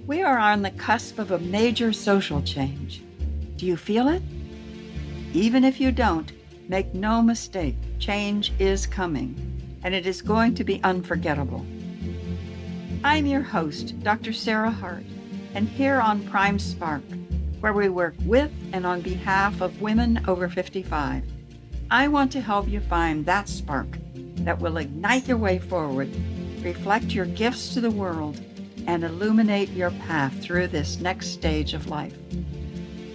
We are on the cusp of a major social change. Do you feel it? Even if you don't, make no mistake, change is coming, and it is going to be unforgettable. I'm your host, Dr. Sarah Hart, and here on Prime Spark, where we work with and on behalf of women over 55, I want to help you find that spark that will ignite your way forward, reflect your gifts to the world, and illuminate your path through this next stage of life.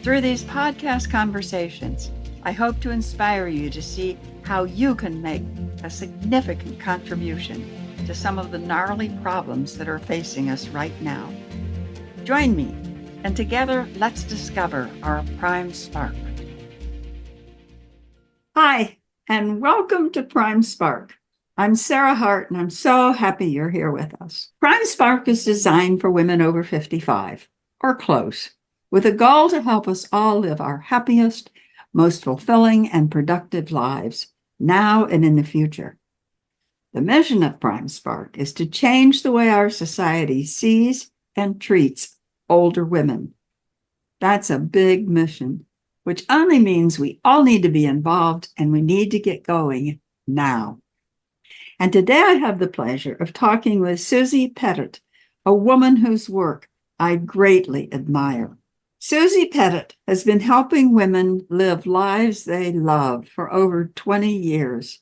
Through these podcast conversations, I hope to inspire you to see how you can make a significant contribution to some of the gnarly problems that are facing us right now. Join me, and together let's discover our Prime Spark. Hi, and welcome to Prime Spark. I'm Sarah Hart, and I'm so happy you're here with us. Prime Spark is designed for women over 55, or close, with a goal to help us all live our happiest, most fulfilling, and productive lives, now and in the future. The mission of Prime Spark is to change the way our society sees and treats older women. That's a big mission, which only means we all need to be involved and we need to get going now. And today I have the pleasure of talking with Susie Pettit, a woman whose work I greatly admire. Susie Pettit has been helping women live lives they love for over 20 years.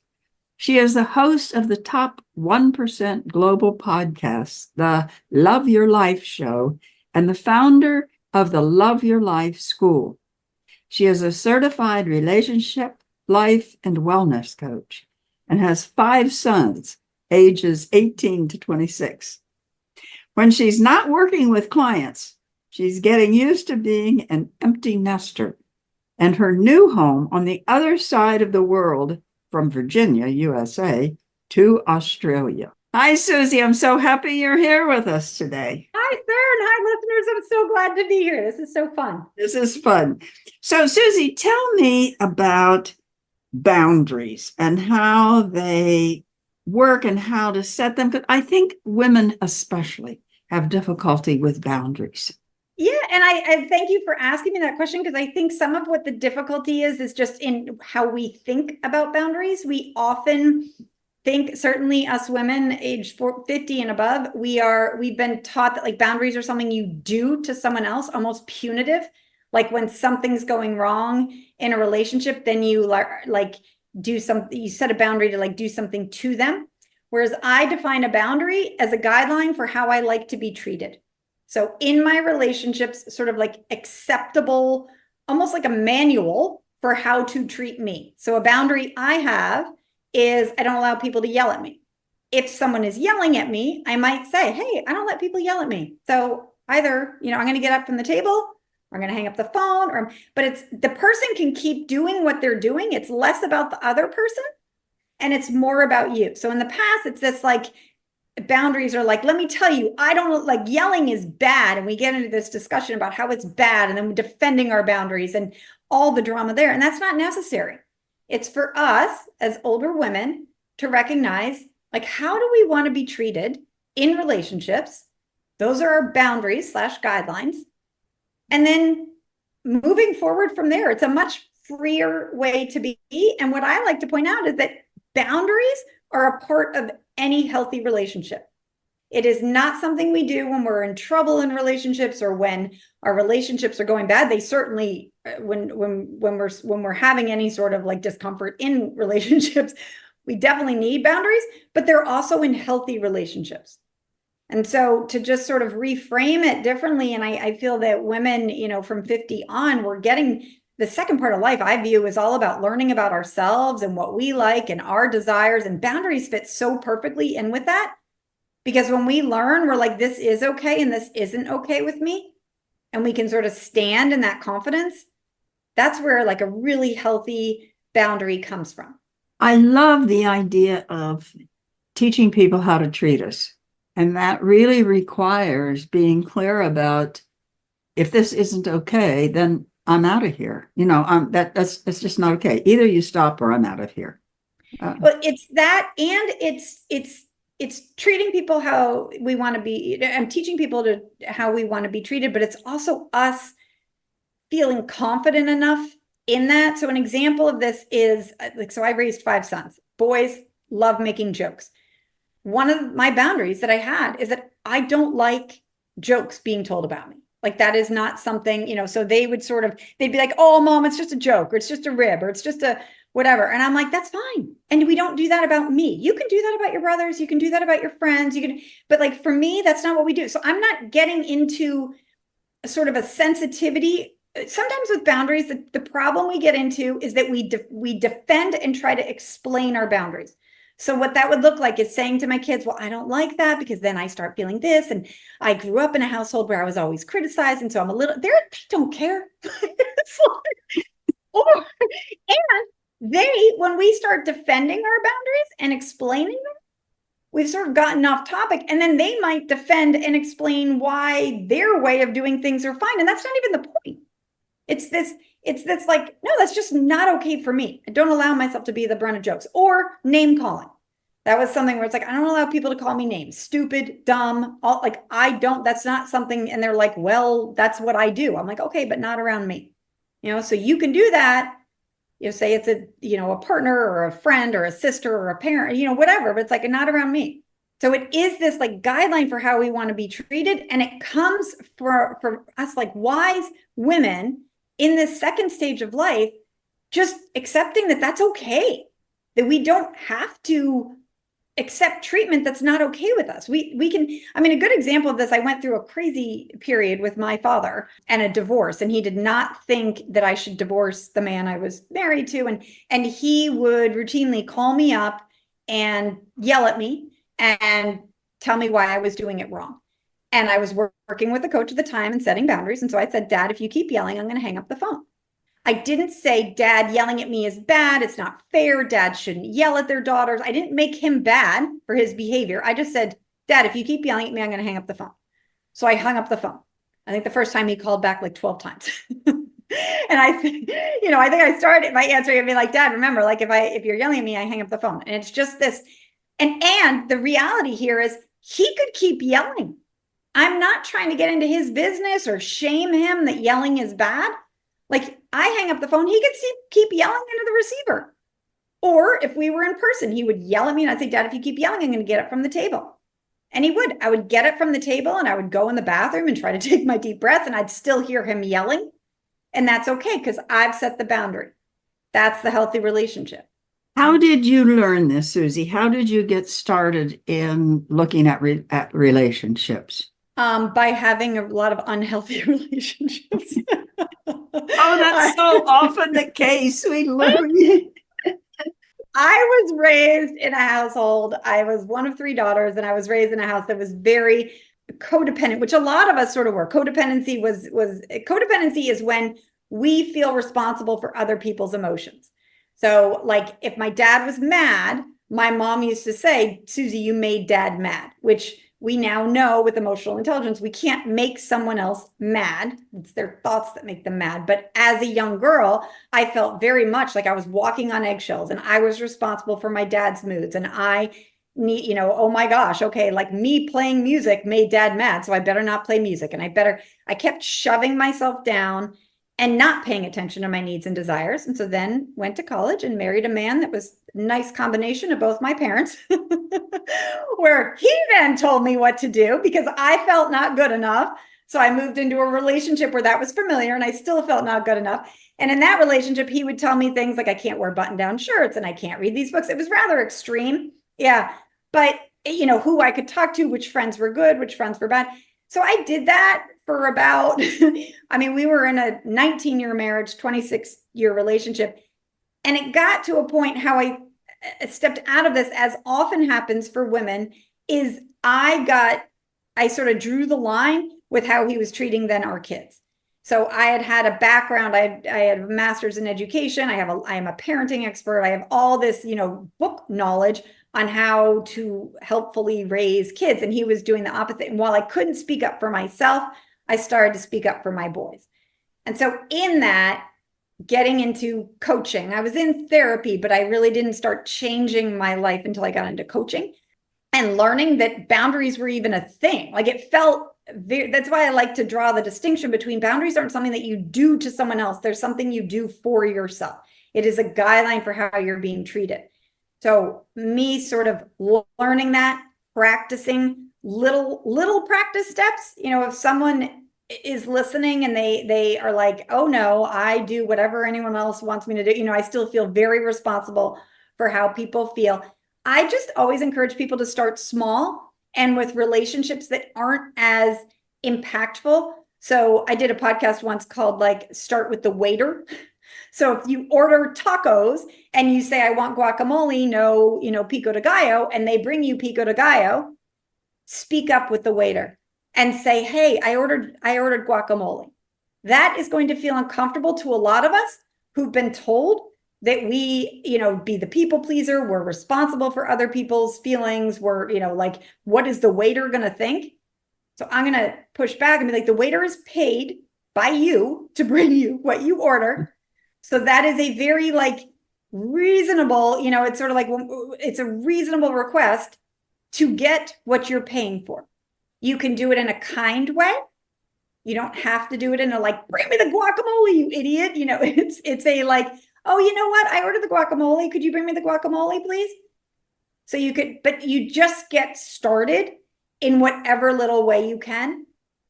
She is the host of the top 1% global podcast, the Love Your Life Show, and the founder of the Love Your Life School. She is a certified relationship, life, and wellness coach and has 5 sons, ages 18 to 26. When she's not working with clients, she's getting used to being an empty nester, and her new home on the other side of the world, from Virginia, USA, to Australia. Hi, Susie. I'm so happy you're here with us today. Hi, Sarah, and hi, listeners. I'm so glad to be here. This is so fun. This is fun. So, Susie, tell me about boundaries and how they work and how to set them. Because I think women especially have difficulty with boundaries. Yeah, and I thank you for asking me that question, because I think some of what the difficulty is just in how we think about boundaries. We often think, certainly us women age 50 and above, we've been taught that like boundaries are something you do to someone else, almost punitive. Like when something's going wrong in a relationship, then you like do something, you set a boundary to like do something to them. Whereas I define a boundary as a guideline for how I like to be treated. So in my relationships, sort of like acceptable, almost like a manual for how to treat me. So a boundary I have is I don't allow people to yell at me. If someone is yelling at me, I might say, hey, I don't let people yell at me. So either, I'm going to get up from the table, or I'm going to hang up the phone, but it's the person can keep doing what they're doing. It's less about the other person and it's more about you. So in the past, it's this like boundaries are like, let me tell you, I don't like yelling is bad. And we get into this discussion about how it's bad and then defending our boundaries and all the drama there. And that's not necessary. It's for us as older women to recognize, like, how do we want to be treated in relationships? Those are our boundaries / guidelines. And then moving forward from there, it's a much freer way to be. And what I like to point out is that boundaries are a part of any healthy relationship. It is not something we do when we're in trouble in relationships or when our relationships are going bad. They certainly, when we're having any sort of like discomfort in relationships, we definitely need boundaries, but they're also in healthy relationships. And so to just sort of reframe it differently, and I feel that women, from 50 on, we're getting the second part of life, I view, is all about learning about ourselves and what we like and our desires, and boundaries fit so perfectly in with that. Because when we learn, we're like, this is okay and this isn't okay with me, and we can sort of stand in that confidence. That's where like a really healthy boundary comes from. I love the idea of teaching people how to treat us. And that really requires being clear about, if this isn't okay, then I'm out of here. That's just not okay. Either you stop or I'm out of here. But it's that, and it's it's treating people how we want to be. I'm teaching people to how we want to be treated, but it's also us feeling confident enough in that. So an example of this is like, so I raised 5 sons. Boys love making jokes. One of my boundaries that I had is that I don't like jokes being told about me. Like that is not something, so they would they'd be like, oh, mom, it's just a joke, or it's just a rib, or it's just a whatever. And I'm like, that's fine. And we don't do that about me. You can do that about your brothers. You can do that about your friends. But like for me, that's not what we do. So I'm not getting into sort of a sensitivity. Sometimes with boundaries, the problem we get into is that we defend and try to explain our boundaries. So what that would look like is saying to my kids, well, I don't like that because then I start feeling this. And I grew up in a household where I was always criticized. And so they don't care. When we start defending our boundaries and explaining them, we've sort of gotten off topic, and then they might defend and explain why their way of doing things are fine. And that's not even the point. It's this like, no, that's just not okay for me. I don't allow myself to be the brunt of jokes. Or name calling. That was something where it's like, I don't allow people to call me names, stupid, dumb, that's not something. And they're like, well, that's what I do. I'm like, okay, but not around me. So you can do that. Say it's a partner or a friend or a sister or a parent, whatever, but it's like, not around me. So it is this like guideline for how we want to be treated. And it comes for us like wise women in this second stage of life, just accepting that that's okay, that we don't have to accept treatment that's not okay with us. We can, a good example of this, I went through a crazy period with my father and a divorce, and he did not think that I should divorce the man I was married to. And he would routinely call me up and yell at me and tell me why I was doing it wrong. And I was working with a coach at the time and setting boundaries. And so I said, Dad, if you keep yelling, I'm going to hang up the phone. I didn't say, Dad yelling at me is bad. It's not fair. Dads shouldn't yell at their daughters. I didn't make him bad for his behavior. I just said, Dad, if you keep yelling at me, I'm going to hang up the phone. So I hung up the phone. I think the first time he called back like 12 times. And I think I started by answering and be like, Dad, remember, like if you're yelling at me, I hang up the phone. And it's just this. And the reality here is he could keep yelling. I'm not trying to get into his business or shame him that yelling is bad. Like I hang up the phone, he could keep yelling into the receiver. Or if we were in person, he would yell at me and I'd say, Dad, if you keep yelling, I'm going to get it from the table. And he would. I would get it from the table and I would go in the bathroom and try to take my deep breaths, and I'd still hear him yelling. And that's okay because I've set the boundary. That's the healthy relationship. How did you learn this, Susie? How did you get started in looking at relationships? By having a lot of unhealthy relationships. Oh, that's so often the case. We learn. I was raised in a household. I was one of 3 daughters, and I was raised in a house that was very codependent, which a lot of us sort of were. Codependency is when we feel responsible for other people's emotions. So like if my dad was mad, my mom used to say, Susie, you made Dad mad, which we now know with emotional intelligence, we can't make someone else mad. It's their thoughts that make them mad. But as a young girl, I felt very much like I was walking on eggshells and I was responsible for my dad's moods. And I need, oh my gosh, okay, like me playing music made Dad mad, so I better not play music. And I kept shoving myself down and not paying attention to my needs and desires. And so then went to college and married a man that was a nice combination of both my parents, where he then told me what to do because I felt not good enough. So I moved into a relationship where that was familiar and I still felt not good enough. And in that relationship, he would tell me things like, I can't wear button-down shirts and I can't read these books. It was rather extreme. Yeah. But, who I could talk to, which friends were good, which friends were bad. So I did that for about, we were in a 19-year marriage, 26-year relationship. And it got to a point how I stepped out of this, as often happens for women, is I sort of drew the line with how he was treating then our kids. So I had a background. I had a master's in education. I am a parenting expert. I have all this, book knowledge on how to helpfully raise kids. And he was doing the opposite. And while I couldn't speak up for myself, I started to speak up for my boys. And so in that, getting into coaching, I was in therapy, but I really didn't start changing my life until I got into coaching. and learning that boundaries were even a thing. Like it felt that's why I like to draw the distinction between boundaries aren't something that you do to someone else. There's something you do for yourself. It is a guideline for how you're being treated. So me sort of learning that, practicing little practice steps, if someone is listening and they are like, oh no, I do whatever anyone else wants me to do. I still feel very responsible for how people feel. I just always encourage people to start small and with relationships that aren't as impactful. So I did a podcast once called like Start with the Waiter. So if you order tacos and you say, I want guacamole, no, pico de gallo, and they bring you pico de gallo, speak up with the waiter and say, hey, I ordered guacamole. That is going to feel uncomfortable to a lot of us who've been told that we, be the people pleaser. We're responsible for other people's feelings. We're, like, what is the waiter going to think? So I'm going to push back and be like, the waiter is paid by you to bring you what you order. So that is a very like reasonable, it's sort of like, it's a reasonable request to get what you're paying for. You can do it in a kind way. You don't have to do it in a like, bring me the guacamole, you idiot. It's a like, oh, you know what? I ordered the guacamole. Could you bring me the guacamole, please? So you could, but you just get started in whatever little way you can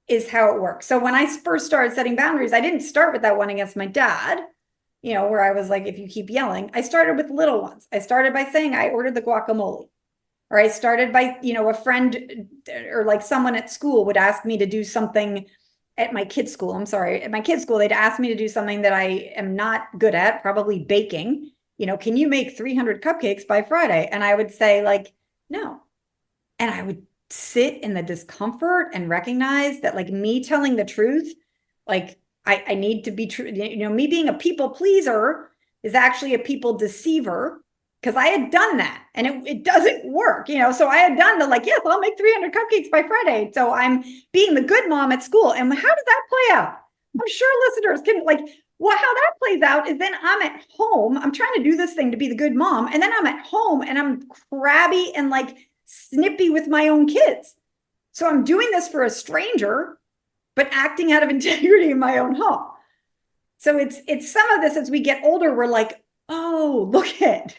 is how it works. So when I first started setting boundaries, I didn't start with that one against my dad, where I was like, if you keep yelling, I started with little ones. I started by saying I ordered the guacamole. Or I started by, a friend or like someone at school would ask me to do something at my kids' school. I'm sorry. At my kids' school, they'd ask me to do something that I am not good at, probably baking. Can you make 300 cupcakes by Friday? And I would say like, no. And I would sit in the discomfort and recognize that like me telling the truth, like I need to be true. Me being a people pleaser is actually a people deceiver. Because I had done that and it doesn't work, so I had done the like, yes, I'll make 300 cupcakes by Friday. So I'm being the good mom at school. And how does that play out? I'm sure listeners can like, well, how that plays out is then I'm at home. I'm trying to do this thing to be the good mom. And then I'm at home and I'm crabby and like snippy with my own kids. So I'm doing this for a stranger, but acting out of integrity in my own home. So it's some of this as we get older, we're like, oh, look at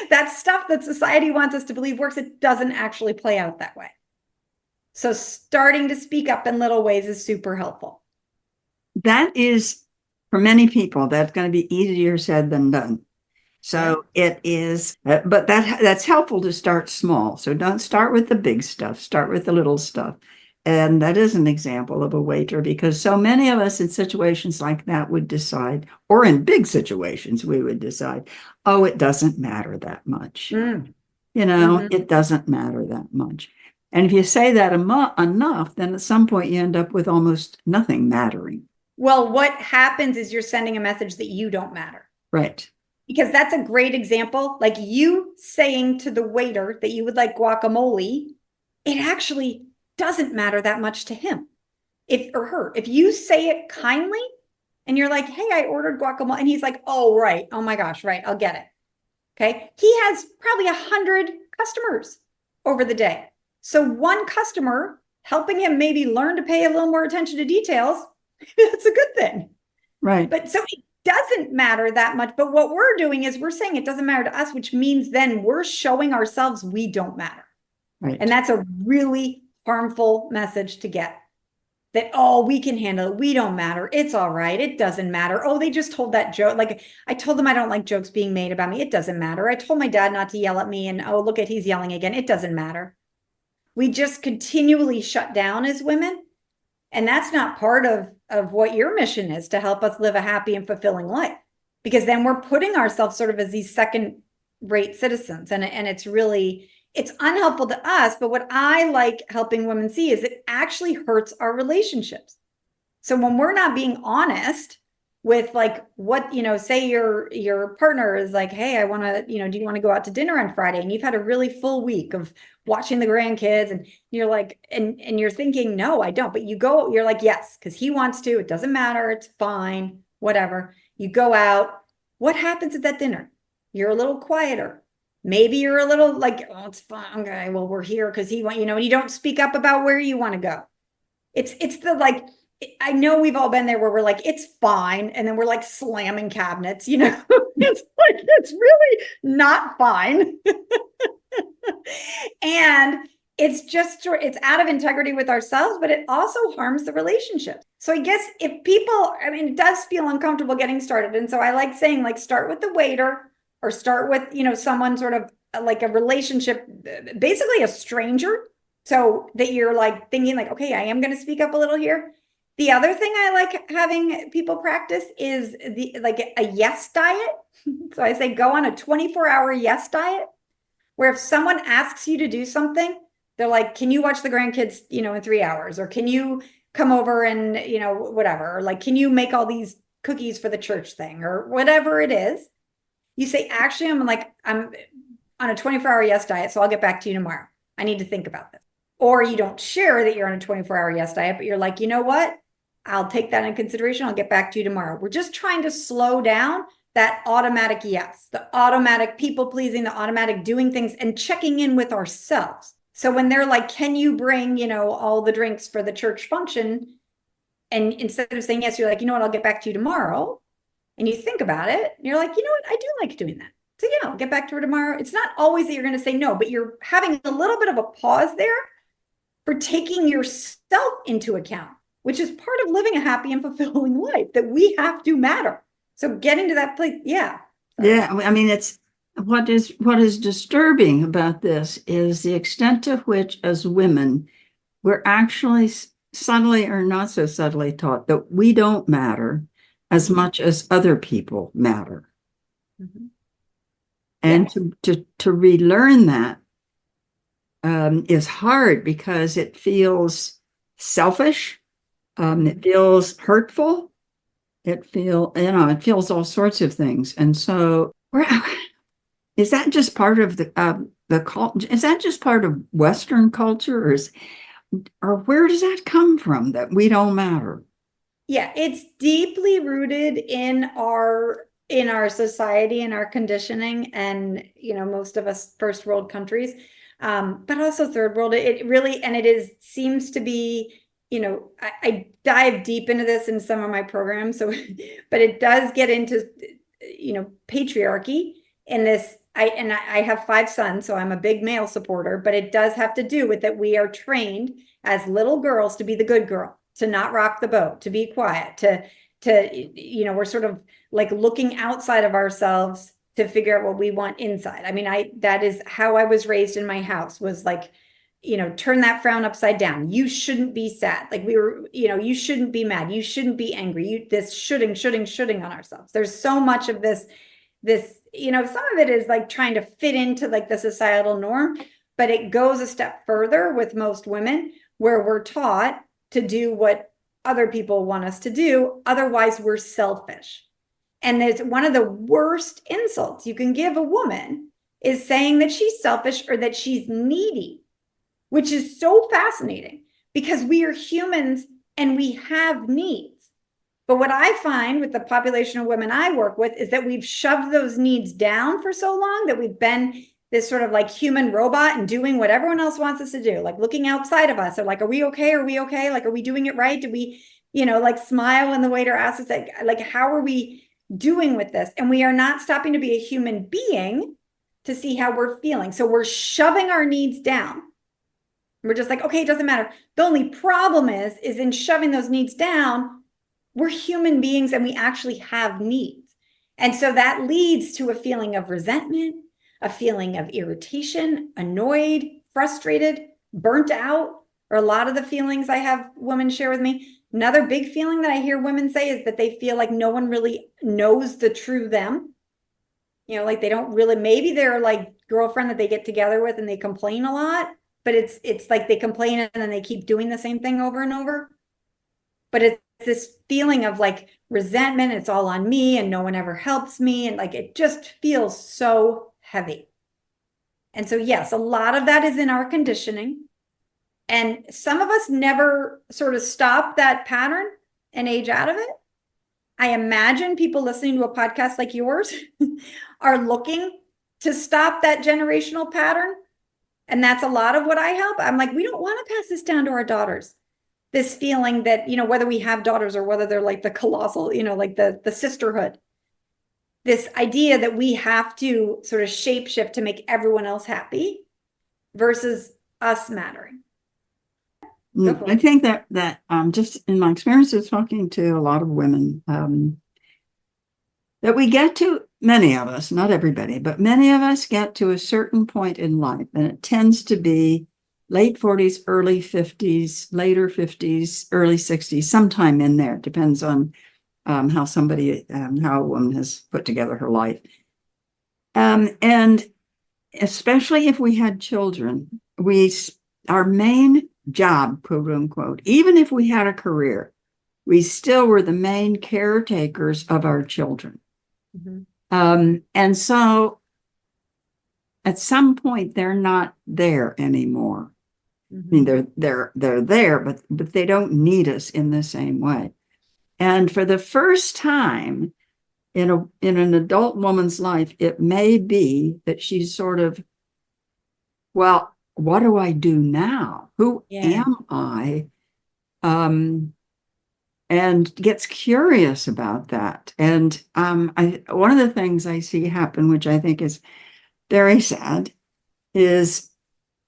that stuff that society wants us to believe works. It doesn't actually play out that way. So starting to speak up in little ways is super helpful. That is, for many people, that's going to be easier said than done. So it is, but that's helpful to start small. So don't start with the big stuff, start with the little stuff. And that is an example of a waiter, because so many of us in situations like that would decide, or in big situations, we would decide, oh, it doesn't matter that much. It doesn't matter that much. And if you say that enough, then at some point you end up with almost nothing mattering. Well, what happens is you're sending a message that you don't matter. Right. Because that's a great example. Like you saying to the waiter that you would like guacamole, it actually doesn't matter that much to him or her. If you say it kindly and you're like, hey, I ordered guacamole. And he's like, oh, right. Oh my gosh. Right. I'll get it. Okay. He has probably 100 customers over the day. So one customer helping him maybe learn to pay a little more attention to details. That's a good thing. Right. But so it doesn't matter that much. But what we're doing is we're saying it doesn't matter to us, which means then we're showing ourselves we don't matter. Right. And that's a really harmful message to get, that, oh, we can handle it. We don't matter. It's all right. It doesn't matter. Oh, they just told that joke. Like I told them I don't like jokes being made about me. It doesn't matter. I told my dad not to yell at me and, oh, look at, he's yelling again. It doesn't matter. We just continually shut down as women. And that's not part of what your mission is, to help us live a happy and fulfilling life, because then we're putting ourselves sort of as these second rate citizens. And it's unhelpful to us. But what I like helping women see is it actually hurts our relationships. So when we're not being honest with like what, say your partner is like, hey, I want to, do you want to go out to dinner on Friday? And you've had a really full week of watching the grandkids and you're like, and you're thinking, no, I don't. But you're like, yes, because he wants to. It doesn't matter. It's fine. Whatever. You go out. What happens at that dinner? You're a little quieter. Maybe you're a little like, oh, it's fine. Okay, well, we're here because he want, and you don't speak up about where you want to go. It's the like, I know we've all been there where we're like, it's fine. And then we're like slamming cabinets, it's like, it's really not fine. And it's out of integrity with ourselves, but it also harms the relationship. So I guess if people, I mean, it does feel uncomfortable getting started. And so I like saying, like, start with the waiter or start with, someone sort of like a relationship, basically a stranger. So that you're like thinking like, okay, I am going to speak up a little here. The other thing I like having people practice is a yes diet. So I say go on a 24-hour yes diet, where if someone asks you to do something, they're like, can you watch the grandkids, in 3 hours? Or can you come over and, whatever, or like, can you make all these cookies for the church thing or whatever it is? You say, actually, I'm on a 24-hour yes diet, so I'll get back to you tomorrow. I need to think about this. Or you don't share that you're on a 24-hour yes diet, but you're like, you know what? I'll take that in consideration. I'll get back to you tomorrow. We're just trying to slow down that automatic yes, the automatic people pleasing, the automatic doing things and checking in with ourselves. So when they're like, can you bring, all the drinks for the church function? And instead of saying yes, you're like, you know what, I'll get back to you tomorrow. And you think about it, and you're like, you know what, I do like doing that. So yeah, I'll get back to her tomorrow. It's not always that you're going to say no, but you're having a little bit of a pause there for taking yourself into account, which is part of living a happy and fulfilling life, that we have to matter. So getting to that place, yeah. Yeah, I mean, it's what is disturbing about this is the extent to which, as women, we're actually subtly or not so subtly taught that we don't matter as much as other people matter. Mm-hmm. And to relearn that is hard because it feels selfish. It feels hurtful. It feels all sorts of things. And so, is that just part of the culture? Is that just part of Western culture, or where does that come from that we don't matter? Yeah, it's deeply rooted in our society and our conditioning, and most of us first world countries, but also third world. It really, and it is seems to be, I dive deep into this in some of my programs. So, but it does get into patriarchy in this. I have 5 sons, so I'm a big male supporter, but it does have to do with that we are trained as little girls to be the good girl, to not rock the boat, to be quiet, to we're sort of like looking outside of ourselves to figure out what we want inside. I mean, that is how I was raised in my house, was like, turn that frown upside down. You shouldn't be sad. Like we were, you shouldn't be mad. You shouldn't be angry. This shoulding on ourselves. There's so much of this, some of it is like trying to fit into like the societal norm, but it goes a step further with most women, where we're taught to do what other people want us to do. Otherwise, we're selfish. And there's one of the worst insults you can give a woman is saying that she's selfish or that she's needy, which is so fascinating because we are humans and we have needs. But what I find with the population of women I work with is that we've shoved those needs down for so long that we've been this sort of like human robot and doing what everyone else wants us to do, like looking outside of us. Or like, are we okay? Are we okay? Like, are we doing it right? Do we, like smile when the waiter asks us, like, how are we doing with this? And we are not stopping to be a human being to see how we're feeling. So we're shoving our needs down. We're just like, okay, it doesn't matter. The only problem is in shoving those needs down, we're human beings and we actually have needs. And so that leads to a feeling of resentment, a feeling of irritation, annoyed, frustrated, burnt out, or a lot of the feelings I have women share with me. Another big feeling that I hear women say is that they feel like no one really knows the true them. Like they don't really, maybe they're like girlfriend that they get together with and they complain a lot, but it's like they complain and then they keep doing the same thing over and over. But it's this feeling of like resentment. It's all on me and no one ever helps me. And like, it just feels so heavy. And so, yes, a lot of that is in our conditioning. And some of us never sort of stop that pattern and age out of it. I imagine people listening to a podcast like yours are looking to stop that generational pattern. And that's a lot of what I help. I'm like, we don't want to pass this down to our daughters. This feeling that, whether we have daughters or whether they're like the colossal, like the sisterhood, this idea that we have to sort of shape shift to make everyone else happy versus us mattering. I think that just in my experiences talking to a lot of women, that we get to, many of us, not everybody, but many of us get to a certain point in life, and it tends to be late 40s, early 50s, later 50s, early 60s, sometime in there. Depends on how a woman has put together her life. And especially if we had children, our main job, quote unquote, even if we had a career, we still were the main caretakers of our children. And so at some point they're not there anymore. I mean, they're there, but they don't need us in the same way. And for the first time in an adult woman's life, it may be that she's sort of, well, what do I do now? Who am I? And gets curious about that. And one of the things I see happen, which I think is very sad, is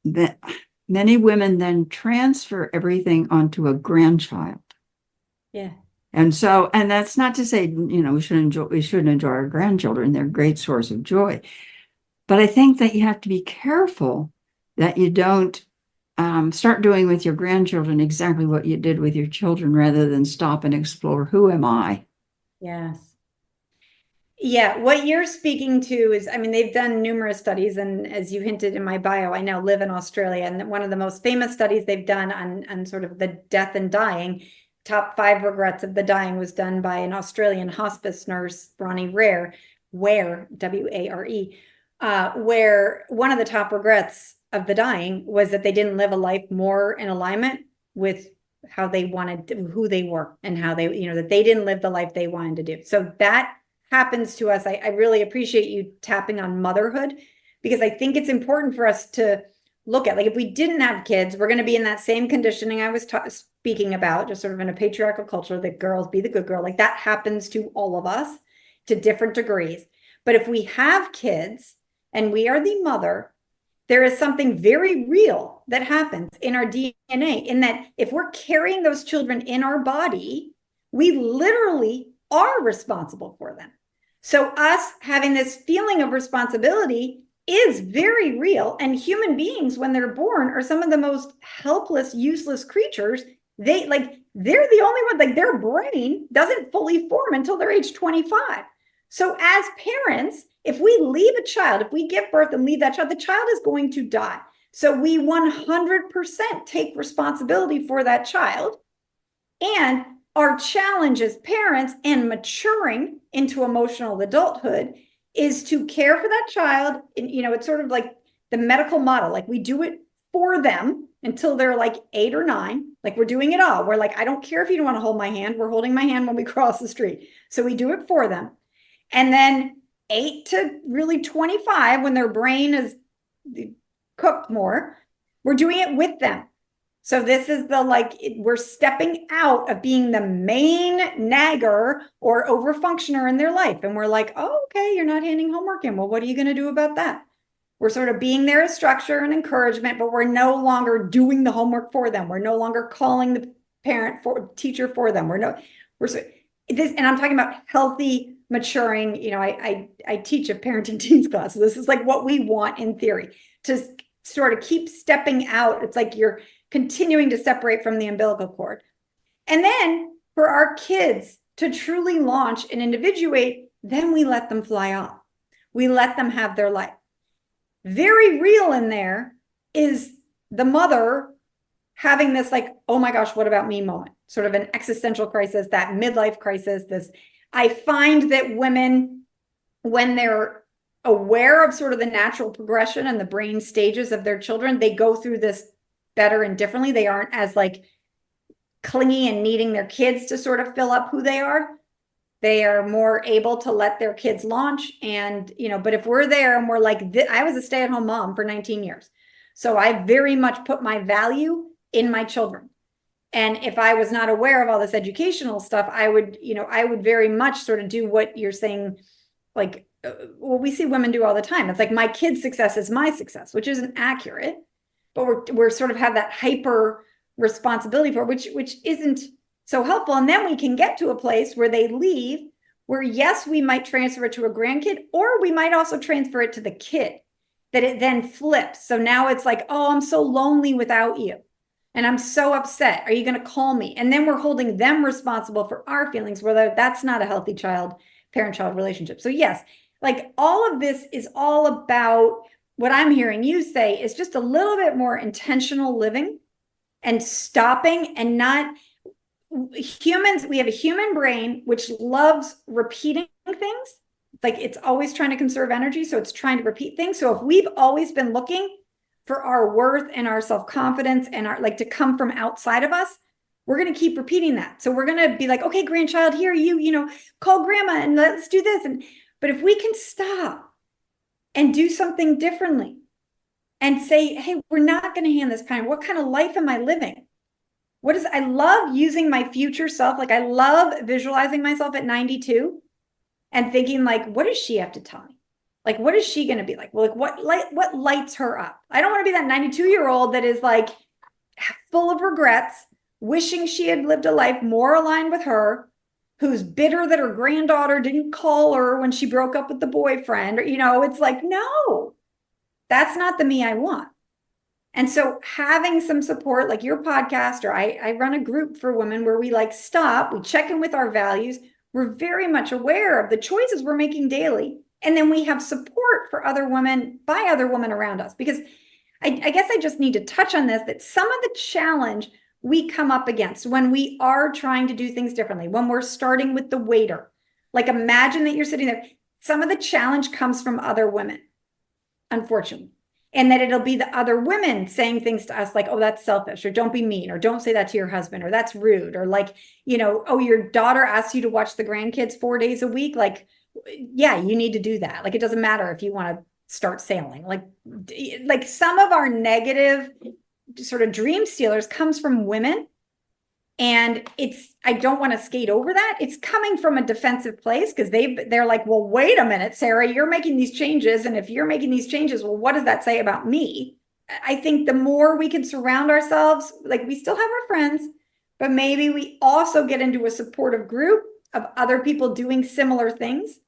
that many women then transfer everything onto a grandchild. Yeah. And that's not to say, we shouldn't enjoy our grandchildren. They're a great source of joy. But I think that you have to be careful that you don't start doing with your grandchildren exactly what you did with your children, rather than stop and explore, who am I? Yes. Yeah, what you're speaking to is, they've done numerous studies, and as you hinted in my bio, I now live in Australia, and one of the most famous studies they've done on sort of the death and dying, top 5 regrets of the dying, was done by an Australian hospice nurse, Ronnie Ware, W-A-R-E, where one of the top regrets of the dying was that they didn't live a life more in alignment with how they wanted, who they were, and how they, that they didn't live the life they wanted to do. So that happens to us. I really appreciate you tapping on motherhood, because I think it's important for us to look at, like, if we didn't have kids, we're going to be in that same conditioning I was speaking about, just sort of in a patriarchal culture, that girls be the good girl. Like, that happens to all of us to different degrees. But if we have kids and we are the mother, there is something very real that happens in our DNA, in that if we're carrying those children in our body, we literally are responsible for them. So us having this feeling of responsibility is very real. And human beings, when they're born, are some of the most helpless, useless creatures. They're the only one, like, their brain doesn't fully form until they're age 25. So as parents, if we leave a child, if we give birth and leave that child, the child is going to die. So we 100% take responsibility for that child. And our challenge as parents and maturing into emotional adulthood is to care for that child. It's sort of like the medical model. Like, we do it for them until they're like 8 or 9. Like, we're doing it all. We're like, I don't care if you don't want to hold my hand. We're holding my hand when we cross the street. So we do it for them. And then 8 to really 25, when their brain is cooked more, we're doing it with them. So this is we're stepping out of being the main nagger or overfunctioner in their life. And we're like, oh, okay, you're not handing homework in. Well, what are you going to do about that? We're sort of being there as structure and encouragement, but we're no longer doing the homework for them. We're no longer calling the teacher for them. and I'm talking about healthy maturing. I teach a parenting teens class. So this is like what we want in theory, to sort of keep stepping out. It's like you're continuing to separate from the umbilical cord. And then for our kids to truly launch and individuate, then we let them fly off. We let them have their life. Very real in there is the mother having this like, oh my gosh, what about me moment? Sort of an existential crisis, that midlife crisis. I find that women, when they're aware of sort of the natural progression and the brain stages of their children, they go through this better and differently. They aren't as like clingy and needing their kids to sort of fill up who they are. They are more able to let their kids launch. And, but if we're there and we're like, I was a stay-at-home mom for 19 years. So I very much put my value in my children. And if I was not aware of all this educational stuff, I would very much sort of do what you're saying, like, well, we see women do all the time. It's like my kid's success is my success, which isn't accurate, but we're sort of have that hyper responsibility for which isn't so helpful. And then we can get to a place where they leave, where yes, we might transfer it to a grandkid, or we might also transfer it to the kid, that it then flips. So now it's like, oh, I'm so lonely without you. And I'm so upset. Are you going to call me? And then we're holding them responsible for our feelings, whether that's not a healthy parent-child relationship. So yes, like all of this is all about what I'm hearing you say is just a little bit more intentional living and stopping and not humans. We have a human brain, which loves repeating things. Like it's always trying to conserve energy. So it's trying to repeat things. So if we've always been looking for our worth and our self-confidence and our like to come from outside of us, we're going to keep repeating that. So we're going to be like, okay, grandchild, here, call grandma and let's do this. But if we can stop and do something differently and say, hey, we're not going to hand this pain. What kind of life am I living? I love using my future self. Like I love visualizing myself at 92 and thinking like, what does she have to tell me? Like, what is she going to be like? Well, like what lights her up? I don't want to be that 92-year-old that is like full of regrets, wishing she had lived a life more aligned with her, who's bitter that her granddaughter didn't call her when she broke up with the boyfriend. Or, it's like, no, that's not the me I want. And so having some support like your podcast, or I run a group for women where we like stop, we check in with our values. We're very much aware of the choices we're making daily. And then we have support for other women by other women around us. Because I guess I just need to touch on this, that some of the challenge we come up against when we are trying to do things differently, when we're starting with the waiter, like imagine that you're sitting there, some of the challenge comes from other women, unfortunately. And that it'll be the other women saying things to us like, oh, that's selfish, or don't be mean, or don't say that to your husband, or that's rude, or like, oh, your daughter asks you to watch the grandkids 4 days a week. Like, yeah, you need to do that. Like, it doesn't matter if you want to start sailing. Like some of our negative sort of dream stealers comes from women. And I don't want to skate over that. It's coming from a defensive place because they're like, well, wait a minute, Sarah, you're making these changes. And if you're making these changes, well, what does that say about me? I think the more we can surround ourselves, like we still have our friends, but maybe we also get into a supportive group of other people doing similar things.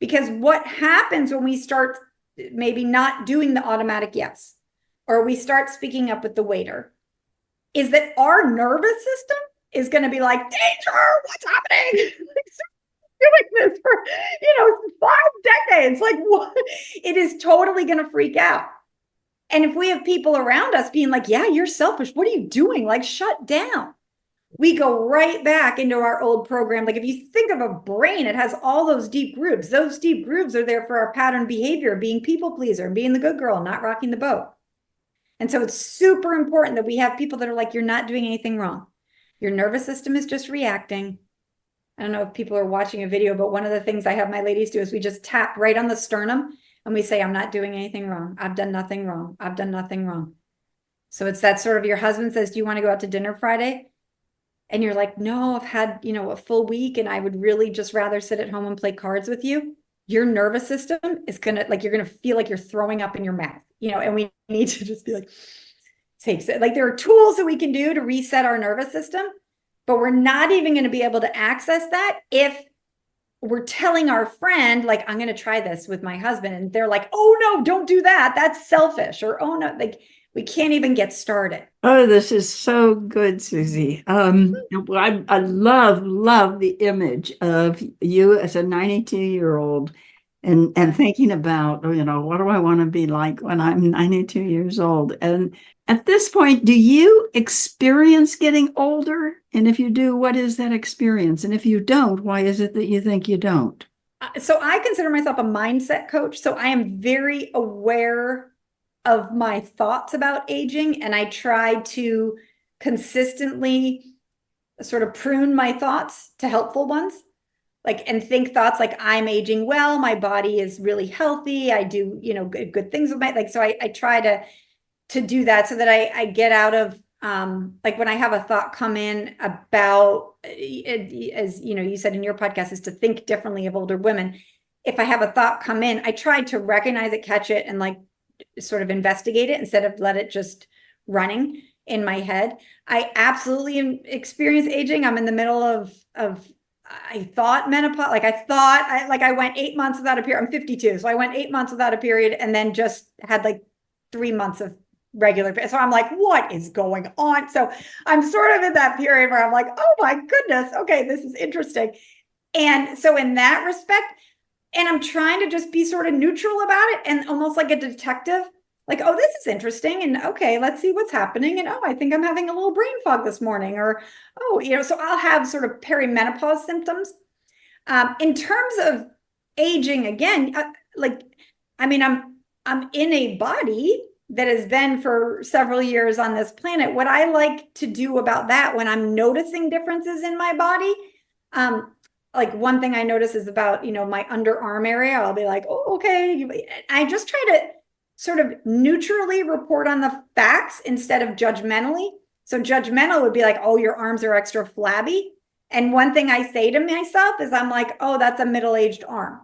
Because what happens when we start maybe not doing the automatic yes, or we start speaking up with the waiter, is that our nervous system is going to be like, danger, what's happening? Doing this for, 5 decades. Like, what? It is totally going to freak out. And if we have people around us being like, yeah, you're selfish. What are you doing? Like, shut down. We go right back into our old program. Like if you think of a brain, it has all those deep grooves. Those deep grooves are there for our pattern behavior, being people pleaser, being the good girl, not rocking the boat. And so it's super important that we have people that are like, you're not doing anything wrong. Your nervous system is just reacting. I don't know if people are watching a video, but one of the things I have my ladies do is we just tap right on the sternum and we say, I'm not doing anything wrong. I've done nothing wrong. I've done nothing wrong. So it's that sort of, your husband says, do you want to go out to dinner Friday? And you're like, no, I've had, a full week and I would really just rather sit at home and play cards with you. Your nervous system is going to, you're going to feel like you're throwing up in your mouth, and we need to just be like, takes it. Like there are tools that we can do to reset our nervous system, but we're not even going to be able to access that if we're telling our friend, like, I'm going to try this with my husband. And they're like, oh no, don't do that. That's selfish. Or, oh no, we can't even get started. Oh, this is so good, Susie. I love the image of you as a 92-year-old and thinking about, what do I want to be like when I'm 92 years old? And at this point, do you experience getting older? And if you do, what is that experience? And if you don't, why is it that you think you don't? So I consider myself a mindset coach. So I am very aware of my thoughts about aging, and I try to consistently sort of prune my thoughts to helpful ones. like, and think thoughts like I'm aging well, my body is really healthy, I do, good things with my, like, so I try to do that so that I get out of, like when I have a thought come in about, as you said in your podcast, is to think differently of older women. If I have a thought come in, I try to recognize it, catch it, and like sort of investigate it instead of let it just running in my head. I absolutely experience aging. I'm in the middle of I thought menopause, like I went 8 months without a period. I'm 52. So I went 8 months without a period and then just had like 3 months of regular. So I'm like, what is going on? So I'm sort of in that period where I'm like, oh my goodness, okay, this is interesting. And so in that respect, and I'm trying to just be sort of neutral about it and almost like a detective, like, oh, this is interesting. And okay, let's see what's happening. And oh, I think I'm having a little brain fog this morning. Or, oh, so I'll have sort of perimenopause symptoms. In terms of aging, again, I'm in a body that has been for several years on this planet. What I like to do about that when I'm noticing differences in my body, like one thing I notice is about, my underarm area. I'll be like, oh, okay. I just try to sort of neutrally report on the facts instead of judgmentally. So judgmental would be like, oh, your arms are extra flabby. And one thing I say to myself is I'm like, oh, that's a middle-aged arm.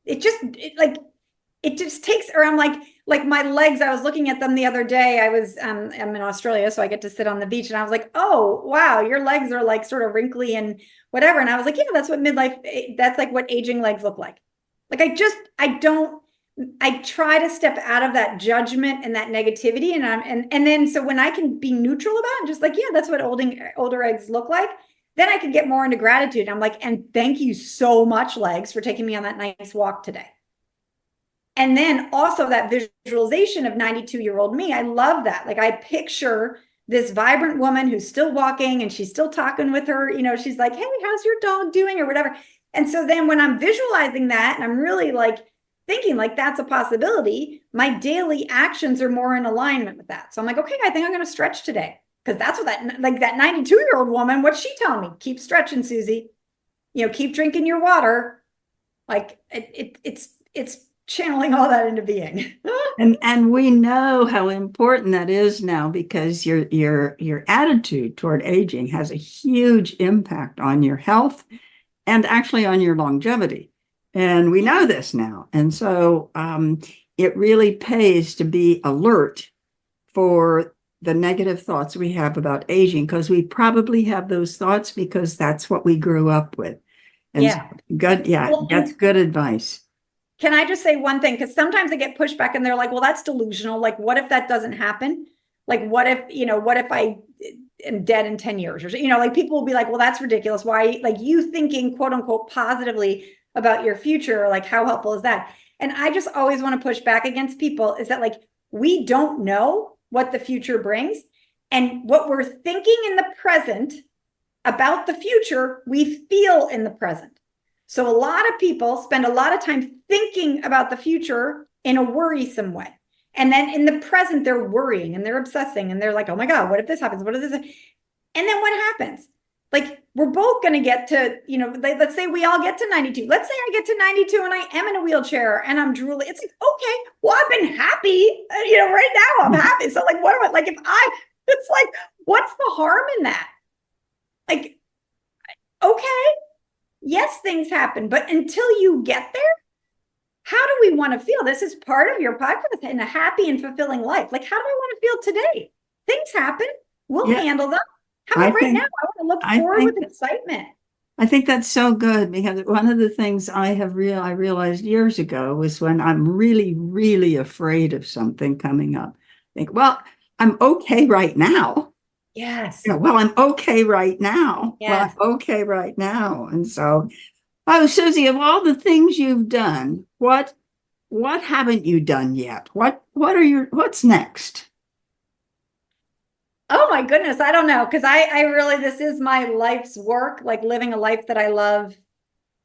It just takes, or I'm like my legs, I was looking at them the other day. I'm in Australia, so I get to sit on the beach and I was like, oh, wow, your legs are like sort of wrinkly and whatever. And I was like, yeah, that's what that's like what aging legs look like. Like, I try to step out of that judgment and that negativity. And then, so when I can be neutral about it, just like, yeah, that's what older legs look like. Then I can get more into gratitude. I'm like, and thank you so much, legs, for taking me on that nice walk today. And then also that visualization of 92-year-old me, I love that. Like I picture this vibrant woman who's still walking and she's still talking with her, she's like, hey, how's your dog doing or whatever. And so then when I'm visualizing that and I'm really like thinking like that's a possibility, my daily actions are more in alignment with that. So I'm like, okay, I think I'm going to stretch today. Because that's what that 92-year-old woman, what's she telling me? Keep stretching, Susie. Keep drinking your water. Like it's channeling all that into being. And we know how important that is now because your attitude toward aging has a huge impact on your health and actually on your longevity. And we know this now. And so it really pays to be alert for the negative thoughts we have about aging, because we probably have those thoughts because that's what we grew up with. And yeah. So good. Yeah, well, that's good advice. Can I just say one thing? Because sometimes I get pushback and they're like, well, that's delusional. Like, what if that doesn't happen? Like, what if I am dead in 10 years? Or, like people will be like, well, that's ridiculous. Why? Like you thinking, quote unquote, positively about your future, like how helpful is that? And I just always want to push back against people is that like, we don't know what the future brings. And what we're thinking in the present about the future, we feel in the present. So a lot of people spend a lot of time thinking about the future in a worrisome way. And then in the present, they're worrying and they're obsessing and they're like, oh my God, what if this happens? What if this? And then what happens? Like we're both going to get to, let's say we all get to 92. Let's say I get to 92 and I am in a wheelchair and I'm drooling. It's like, okay, well, I've been happy, right now I'm happy. So like, what am I, like, it's like, what's the harm in that? Like, okay, yes, things happen, but until you get there, how do we want to feel? This is part of your podcast in a happy and fulfilling life. Like, how do I want to feel today? Things happen. We'll handle them. How about right now? I want to look forward with excitement. I think that's so good because one of the things I realized years ago was when I'm really, really afraid of something coming up. I think, well, I'm okay right now. Yes. Well, I'm okay right now. Yes. Well, I'm okay right now. And so, oh, Susie, of all the things you've done, what haven't you done yet? What's next? Oh my goodness, I don't know. Because I really, this is my life's work, like living a life that I love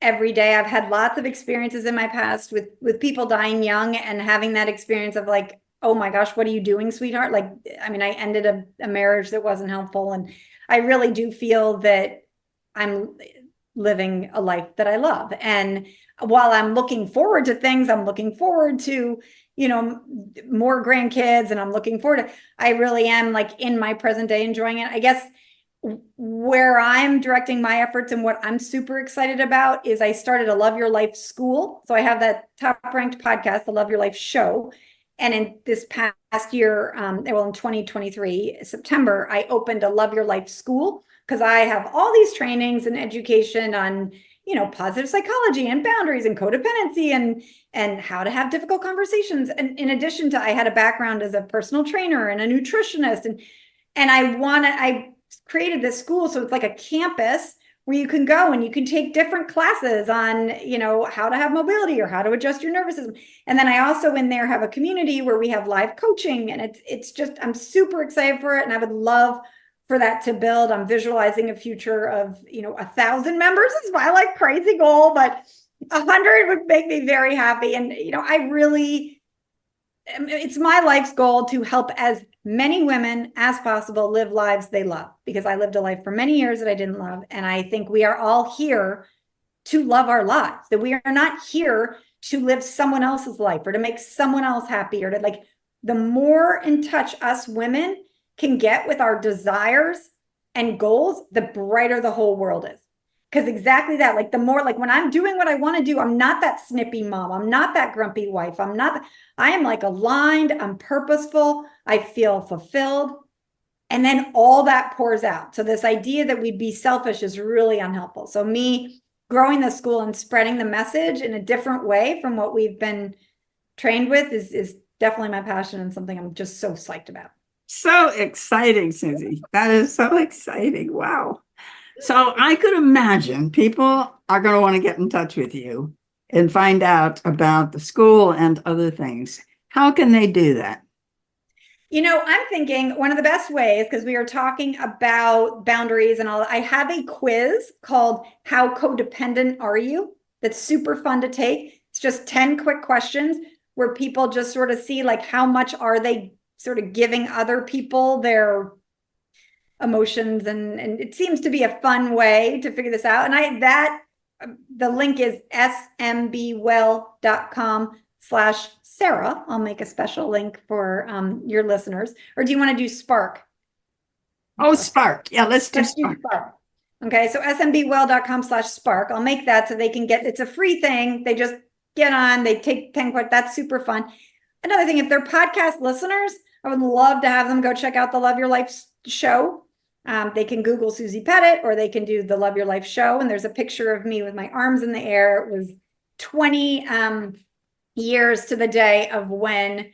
every day. I've had lots of experiences in my past with people dying young and having that experience of like, oh my gosh, what are you doing, sweetheart? Like, I mean, I ended a marriage that wasn't helpful. And I really do feel that I'm living a life that I love. And while I'm looking forward to things, I'm looking forward to, more grandkids, and I'm looking forward to, I really am like in my present day enjoying it. I guess where I'm directing my efforts and what I'm super excited about is I started a Love Your Life school. So I have that top ranked podcast, the Love Your Life show. And in this past year, in 2023, September, I opened a Love Your Life school because I have all these trainings and education on, positive psychology and boundaries and codependency and how to have difficult conversations. And in addition to, I had a background as a personal trainer and a nutritionist, and I created this school so it's like a campus where you can go and you can take different classes on, how to have mobility or how to adjust your nervous system. And then I also in there have a community where we have live coaching, and it's just, I'm super excited for it. And I would love for that to build. I'm visualizing a future of, 1,000 members is my like crazy goal, but 100 would make me very happy. And, it's my life's goal to help as many women as possible live lives they love, because I lived a life for many years that I didn't love. And I think we are all here to love our lives, that we are not here to live someone else's life or to make someone else happy, or to the more in touch us women can get with our desires and goals, the brighter the whole world is. Because exactly that, the more, when I'm doing what I want to do, I'm not that snippy mom. I'm not that grumpy wife. I am aligned. I'm purposeful. I feel fulfilled. And then all that pours out. So this idea that we'd be selfish is really unhelpful. So me growing the school and spreading the message in a different way from what we've been trained with is definitely my passion and something I'm just so psyched about. So exciting, Susie. That is so exciting. Wow. So I could imagine people are going to want to get in touch with you and find out about the school and other things. How can they do that? I'm thinking one of the best ways, because we are talking about boundaries and all, I have a quiz called How Codependent Are You? That's super fun to take. It's just 10 quick questions where people just sort of see how much are they sort of giving other people their emotions, and it seems to be a fun way to figure this out. And the link is smbwell.com/Sarah. I'll make a special link for your listeners. Or do you want to do Spark? Oh, Spark. Yeah, let's do Spark. Okay, so smbwell.com/Spark. I'll make that so they can it's a free thing. They just get on, they take 10 questions. That's super fun. Another thing, if they're podcast listeners, I would love to have them go check out the Love Your Life show. They can Google Susie Pettit, or they can do the Love Your Life show. And there's a picture of me with my arms in the air. It was 20 years to the day of when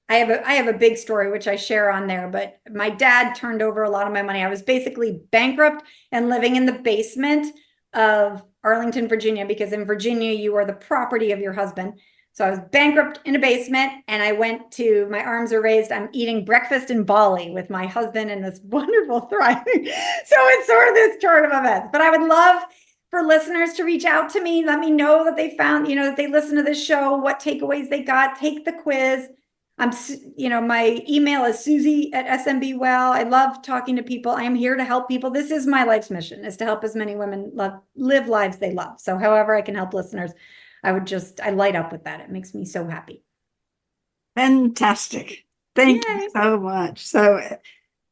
I have a big story, which I share on there, but my dad turned over a lot of my money. I was basically bankrupt and living in the basement of Arlington, Virginia, because in Virginia, you are the property of your husband. So I was bankrupt in a basement, and I went to, my arms are raised. I'm eating breakfast in Bali with my husband and this wonderful thriving. So it's sort of this turn of events, but I would love for listeners to reach out to me. Let me know that they found, that they listened to this show, what takeaways they got, take the quiz. My email is Susie@SMBWell. I love talking to people. I am here to help people. This is my life's mission, is to help as many women live lives they love. So however I can help listeners, I light up with that. It makes me so happy. Fantastic. Thank you so much. So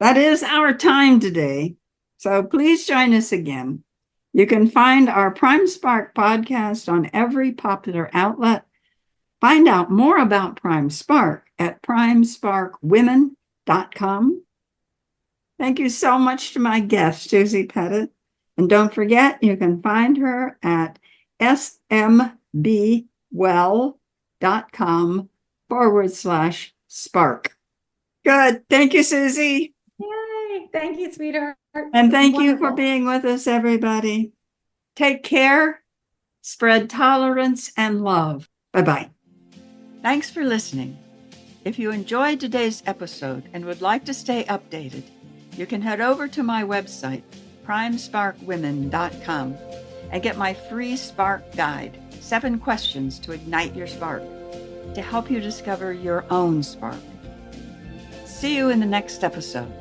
that is our time today. So please join us again. You can find our Prime Spark podcast on every popular outlet. Find out more about Prime Spark at primesparkwomen.com. Thank you so much to my guest, Susie Pettit. And don't forget, you can find her at smbwell.com/spark. Good. Thank you, Susie. Yay. Thank you, sweetheart. And thank you for being with us, everybody. Take care, spread tolerance and love. Bye-bye. Thanks for listening. If you enjoyed today's episode and would like to stay updated, you can head over to my website, primesparkwomen.com, and get my free Spark Guide, 7 questions to ignite your spark, to help you discover your own spark. See you in the next episode.